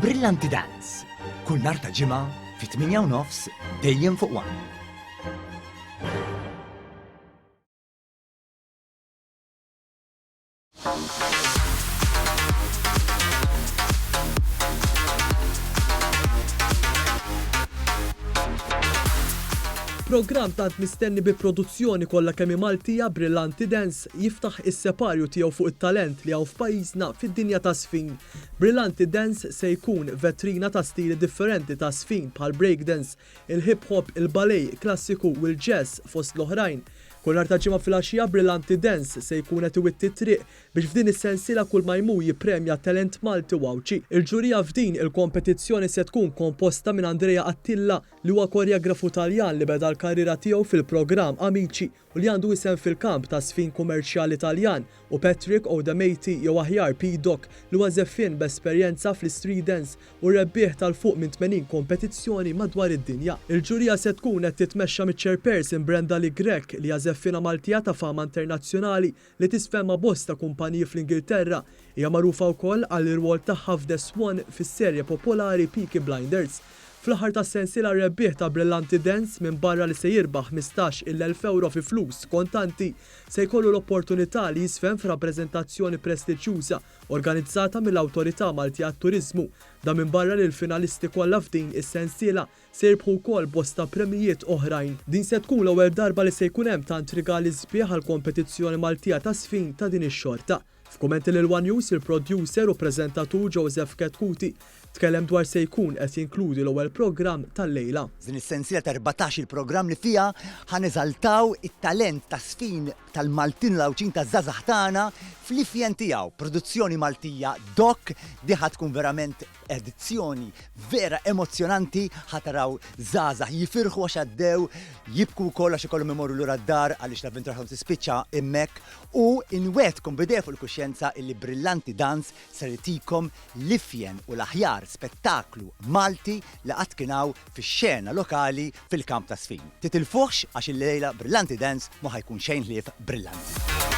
Brillanti Dance. Kull nhar ta' ġimgħa fit-8:30 dejjem fuq One. Programm tant mistenni bi produzzjoni kollha kemm Maltija Brillanti Dance jiftaħ is-separju tiegħu fuq it-talent li hawn f'pajjiżna fid-dinja ta' sfin. Brillanti Dance se jkun vetrina ta' stili differenti ta' sfin bħal breakdance, il-hip hop, il-ballet, klassiku u l-jazz fost l-oħrajn. Kull nhar ta' ġimgħa fil-għaxija Brillanti Dance se jkun qed iwitti triq biex f'din is-sensiela kull ma jmur jippremja talent Malti wawċi. Il-ġurija f'din il-kompetizzjoni se tkun komposta minn Andrea Attilla li huwa koreografu Taljan li beda l-karriera tiegħu fil-programm Amici u li għandu isem fil-kamp ta' sfin kummerċjali Taljan u Patrick O'Damati jew aħjar P-Doc li huwa żeffien b'esperjenza fl-street dance u rebbieħ tal-fuq minn 80 kompetizzjoni madwar id-dinja. Il-ġurija se tkun qed titmexxa miċ-chairperson Brenda Lee Grek li hija żeffina Maltija ta' fama internazzjonali li tisfemma bosta kumpaniji fl-Ingilterra hija magħrufa wkoll għall-irwol tagħha f'The Swan fis-serje popolari Peaky Blinders. Fl-aħħar tas-sensiela rebbieħ ta' Brillanti Dance minn barra li se jirbaħ 15,000 euro fi flus kontanti se jkollu l-opportunità li jisfem f'rappreżentazzjoni prestiġjuża organizzata mill-Awtorità Maltija għat-Turiżmu. Da minn barra li l-finalisti kollha f'din is-sensiela se jirbħu wkoll bosta premijiet oħrajn. Din se tkun l-ewwel darba li se jkun hemm tant rigali sbieħ għall-kompetizzjoni Maltija ta' sfin ta' din ix-xorta. F'kummenti lil One News il-producer u preżentatur Joseph Ketkuti tkellem dwar se jkun qed jinkludi l-ewwel programm tal-lejla. Din is-sensiela ta' 14 il-programm li fiha ħaneżaltaw it-talent ta' sfin tal-Maltin lawċin ta' żgħażagħ tagħna fl-ifjen tiegħu. Produzzjoni Maltija Doc di tkun verament edizzjoni vera emozzjonanti ħataraw żgħażagħ jifirħu għax għaddew, jibku wkoll għax ikollhom imorru lura d-dar għaliex l-avventura ħadd tispiċċa hemmhekk u inwedkom bidej fuq il-kuxjenza illi Brillanti Dance ser itikom l-ifjen u l-aħjar spettaklu Malti li qatt kien hawn fix-xena lokali fil-kamp ta' sfin. Titilfuħx għax il-lejla Brillanti Dance ma ħajkun xejn ħlief brillanti.